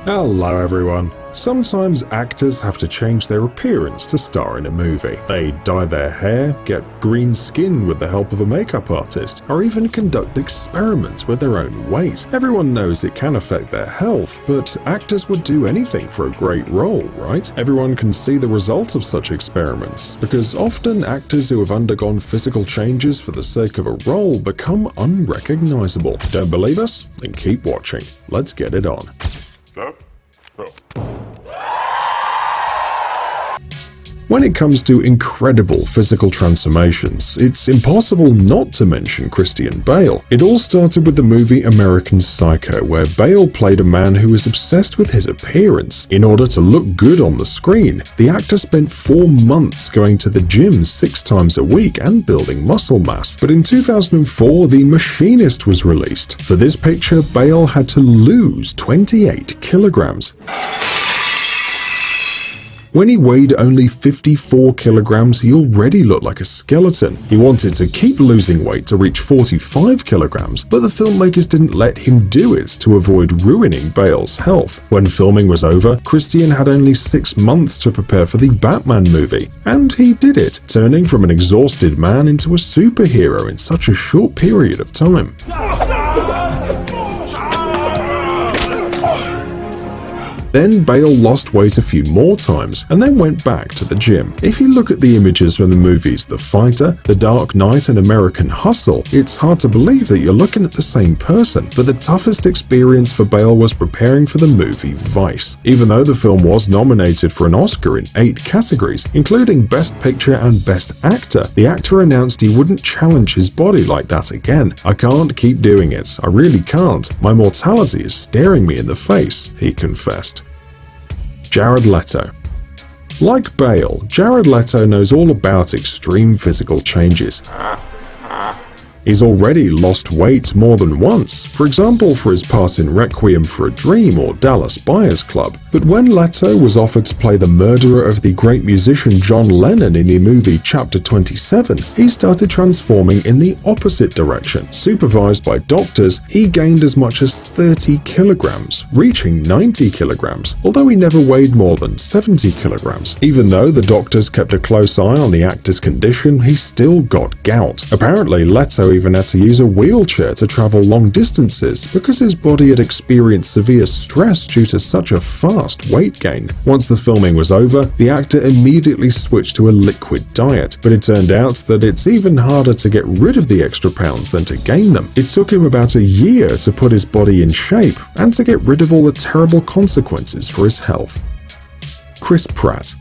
Hello everyone. Sometimes actors have to change their appearance to star in a movie. They dye their hair, get green skin with the help of a makeup artist, or even conduct experiments with their own weight. Everyone knows it can affect their health, but actors would do anything for a great role, right? Everyone can see the results of such experiments, because often actors who have undergone physical changes for the sake of a role become unrecognizable. Don't believe us? Then keep watching. Let's get it on. When it comes to incredible physical transformations, it's impossible not to mention Christian Bale. It all started with the movie American Psycho, where Bale played a man who was obsessed with his appearance. In order to look good on the screen, the actor spent 4 months going to the gym 6 times a week and building muscle mass. But in 2004, The Machinist was released. For this picture, Bale had to lose 28 kilograms. When he weighed only 54 kilograms, he already looked like a skeleton. He wanted to keep losing weight to reach 45 kilograms, but the filmmakers didn't let him do it to avoid ruining Bale's health. When filming was over, Christian had only 6 months to prepare for the Batman movie, and he did it, turning from an exhausted man into a superhero in such a short period of time. Then Bale lost weight a few more times and then went back to the gym. If you look at the images from the movies The Fighter, The Dark Knight and American Hustle, it's hard to believe that you're looking at the same person. But the toughest experience for Bale was preparing for the movie Vice. Even though the film was nominated for an Oscar in 8 categories, including Best Picture and Best Actor, the actor announced he wouldn't challenge his body like that again. "I can't keep doing it. I really can't. My mortality is staring me in the face," he confessed. Jared Leto. Like Bale, Jared Leto knows all about extreme physical changes. He's already lost weight more than once, for example for his part in Requiem for a Dream or Dallas Buyers Club. But when Leto was offered to play the murderer of the great musician John Lennon in the movie Chapter 27, he started transforming in the opposite direction. Supervised by doctors, he gained as much as 30 kilograms, reaching 90 kilograms, although he never weighed more than 70 kilograms. Even though the doctors kept a close eye on the actor's condition, he still got gout. Apparently, Leto even had to use a wheelchair to travel long distances because his body had experienced severe stress due to such a fast weight gain. Once the filming was over, the actor immediately switched to a liquid diet, but it turned out that it's even harder to get rid of the extra pounds than to gain them. It took him about a year to put his body in shape and to get rid of all the terrible consequences for his health. Chris Pratt.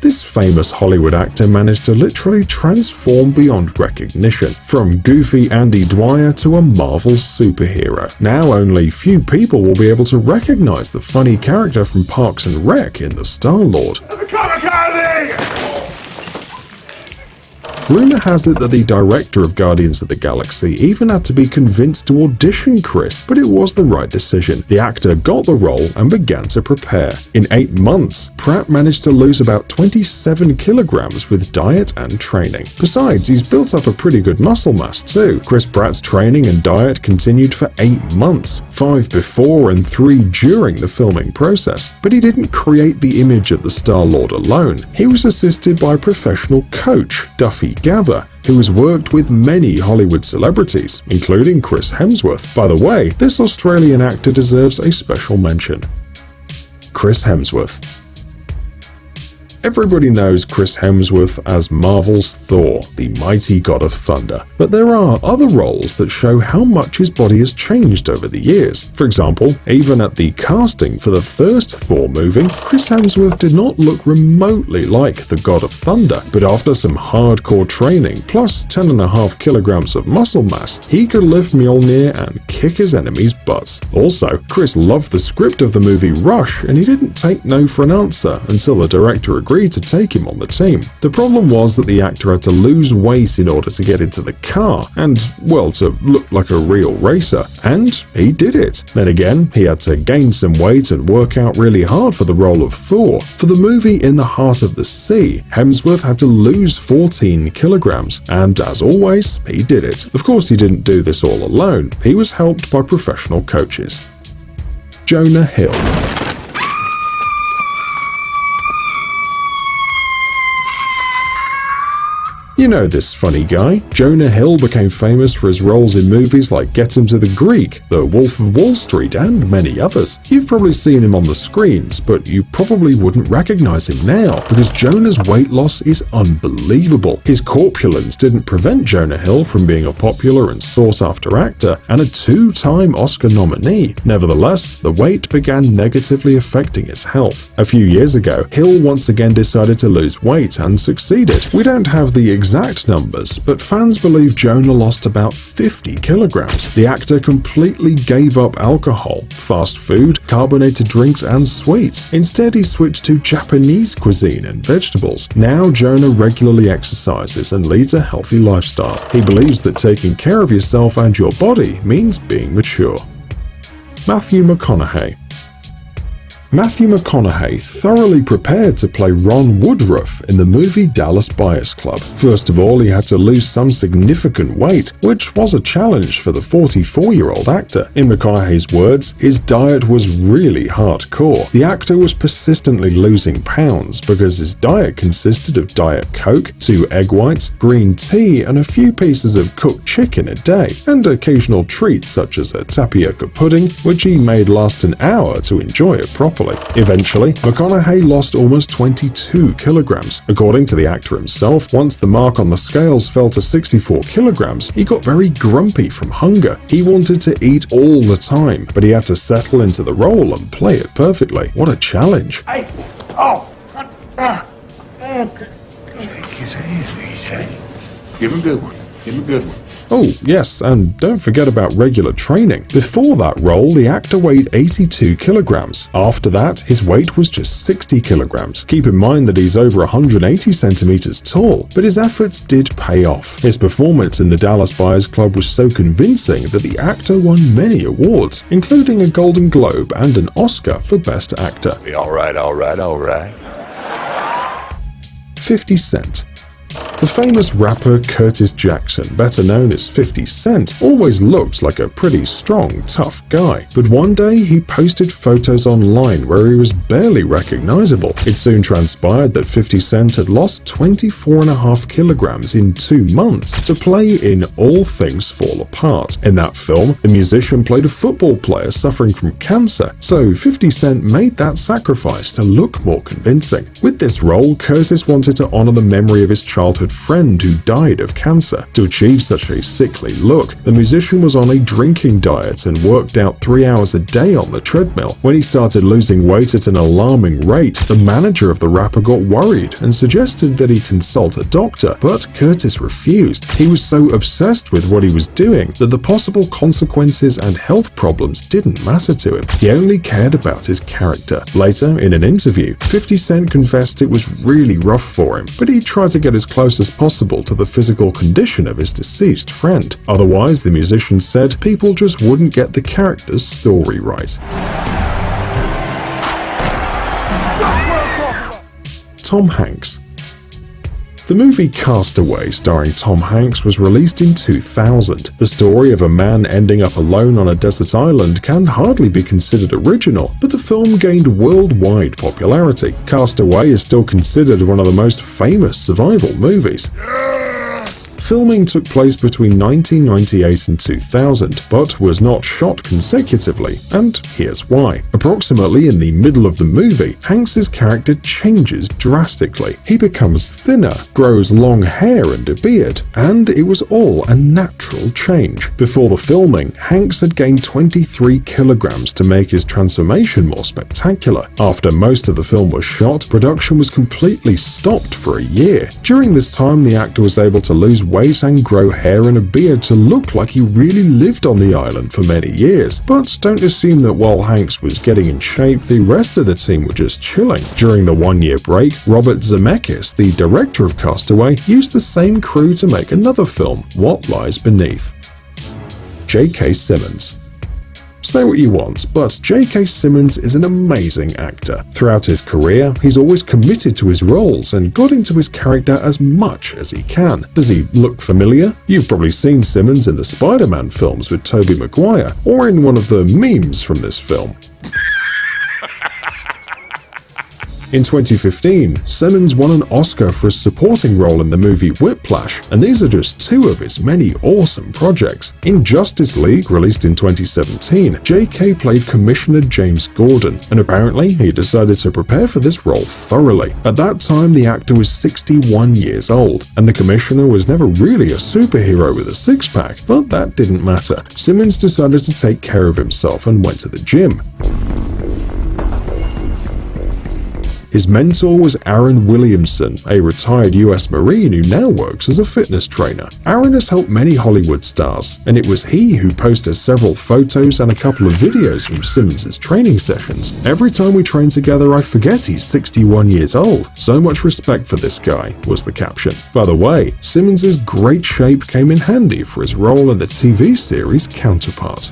This famous Hollywood actor managed to literally transform beyond recognition, from goofy Andy Dwyer to a Marvel superhero. Now only few people will be able to recognize the funny character from Parks and Rec in the Star-Lord. Rumor has it that the director of Guardians of the Galaxy even had to be convinced to audition Chris, but it was the right decision. The actor got the role and began to prepare. In 8 months, Pratt managed to lose about 27 kilograms with diet and training. Besides, he's built up a pretty good muscle mass too. Chris Pratt's training and diet continued for 8 months, 5 before and 3 during the filming process. But he didn't create the image of the Star-Lord alone. He was assisted by a professional coach, Duffy Gavor, who has worked with many Hollywood celebrities, including Chris Hemsworth. By the way, this Australian actor deserves a special mention. Chris Hemsworth. Everybody knows Chris Hemsworth as Marvel's Thor, the mighty god of thunder. But there are other roles that show how much his body has changed over the years. For example, even at the casting for the first Thor movie, Chris Hemsworth did not look remotely like the god of thunder. But after some hardcore training, plus 10.5 kilograms of muscle mass, he could lift Mjolnir and kick his enemies' butts. Also, Chris loved the script of the movie Rush, and he didn't take no for an answer until the director agreed to take him on the team. The problem was that the actor had to lose weight in order to get into the car and, well, to look like a real racer. And he did it. Then again, he had to gain some weight and work out really hard for the role of Thor. For the movie In the Heart of the Sea, Hemsworth had to lose 14 kilograms, and as always, he did it. Of course, he didn't do this all alone. He was helped by professional coaches. Jonah Hill. You know this funny guy. Jonah Hill became famous for his roles in movies like Get Him to the Greek, The Wolf of Wall Street, and many others. You've probably seen him on the screens, but you probably wouldn't recognize him now because Jonah's weight loss is unbelievable. His corpulence didn't prevent Jonah Hill from being a popular and sought-after actor and a two-time Oscar nominee. Nevertheless, the weight began negatively affecting his health. A few years ago, Hill once again decided to lose weight and succeeded. We don't have the exact numbers, but fans believe Jonah lost about 50 kilograms. The actor completely gave up alcohol, fast food, carbonated drinks, and sweets. Instead, he switched to Japanese cuisine and vegetables. Now, Jonah regularly exercises and leads a healthy lifestyle. He believes that taking care of yourself and your body means being mature. Matthew McConaughey. Matthew McConaughey thoroughly prepared to play Ron Woodruff in the movie Dallas Buyers Club. First of all, he had to lose some significant weight, which was a challenge for the 44-year-old actor. In McConaughey's words, his diet was really hardcore. The actor was persistently losing pounds because his diet consisted of Diet Coke, 2 egg whites, green tea, and a few pieces of cooked chicken a day, and occasional treats such as a tapioca pudding, which he made last an hour to enjoy it properly. Eventually, McConaughey lost almost 22 kilograms. According to the actor himself, once the mark on the scales fell to 64 kilograms, he got very grumpy from hunger. He wanted to eat all the time, but he had to settle into the role and play it perfectly. What a challenge. Give him a good one. Give him a good one. Oh, yes, and don't forget about regular training. Before that role, the actor weighed 82 kilograms. After that, his weight was just 60 kilograms. Keep in mind that he's over 180 centimeters tall, but his efforts did pay off. His performance in the Dallas Buyers Club was so convincing that the actor won many awards, including a Golden Globe and an Oscar for Best Actor. All right. 50 Cent. The famous rapper Curtis Jackson, better known as 50 Cent, always looked like a pretty strong, tough guy. But one day he posted photos online where he was barely recognizable. It soon transpired that 50 Cent had lost 24.5 kilograms in 2 months to play in All Things Fall Apart. In that film, the musician played a football player suffering from cancer, so 50 Cent made that sacrifice to look more convincing. With this role, Curtis wanted to honor the memory of his childhood friend who died of cancer. To achieve such a sickly look, the musician was on a drinking diet and worked out 3 hours a day on the treadmill. When he started losing weight at an alarming rate, the manager of the rapper got worried and suggested that he consult a doctor, but Curtis refused. He was so obsessed with what he was doing that the possible consequences and health problems didn't matter to him. He only cared about his character. Later, in an interview, 50 Cent confessed it was really rough for him, but he tried to get as close as possible to the physical condition of his deceased friend. Otherwise, the musician said, people just wouldn't get the character's story right. Tom Hanks. The movie Castaway, starring Tom Hanks, was released in 2000. The story of a man ending up alone on a desert island can hardly be considered original, but the film gained worldwide popularity. Castaway is still considered one of the most famous survival movies. Filming took place between 1998 and 2000, but was not shot consecutively, and here's why. Approximately in the middle of the movie, Hanks's character changes drastically. He becomes thinner, grows long hair and a beard, and it was all a natural change. Before the filming, Hanks had gained 23 kilograms to make his transformation more spectacular. After most of the film was shot, production was completely stopped for a year. During this time, the actor was able to lose weight and grow hair and a beard to look like he really lived on the island for many years. But don't assume that while Hanks was getting in shape, the rest of the team were just chilling. During the 1-year break, Robert Zemeckis, the director of Castaway, used the same crew to make another film, What Lies Beneath. J.K. Simmons. Say what you want, but J.K. Simmons is an amazing actor. Throughout his career, he's always committed to his roles and got into his character as much as he can. Does he look familiar? You've probably seen Simmons in the Spider-Man films with Tobey Maguire, or in one of the memes from this film. In 2015, Simmons won an Oscar for his supporting role in the movie Whiplash, and these are just two of his many awesome projects. In Justice League, released in 2017, J.K. played Commissioner James Gordon, and apparently he decided to prepare for this role thoroughly. At that time, the actor was 61 years old, and the Commissioner was never really a superhero with a six-pack, but that didn't matter. Simmons decided to take care of himself and went to the gym. His mentor was Aaron Williamson, a retired US Marine who now works as a fitness trainer. Aaron has helped many Hollywood stars, and it was he who posted several photos and a couple of videos from Simmons' training sessions. Every time we train together, I forget he's 61 years old. So much respect for this guy, was the caption. By the way, Simmons' great shape came in handy for his role in the TV series Counterpart.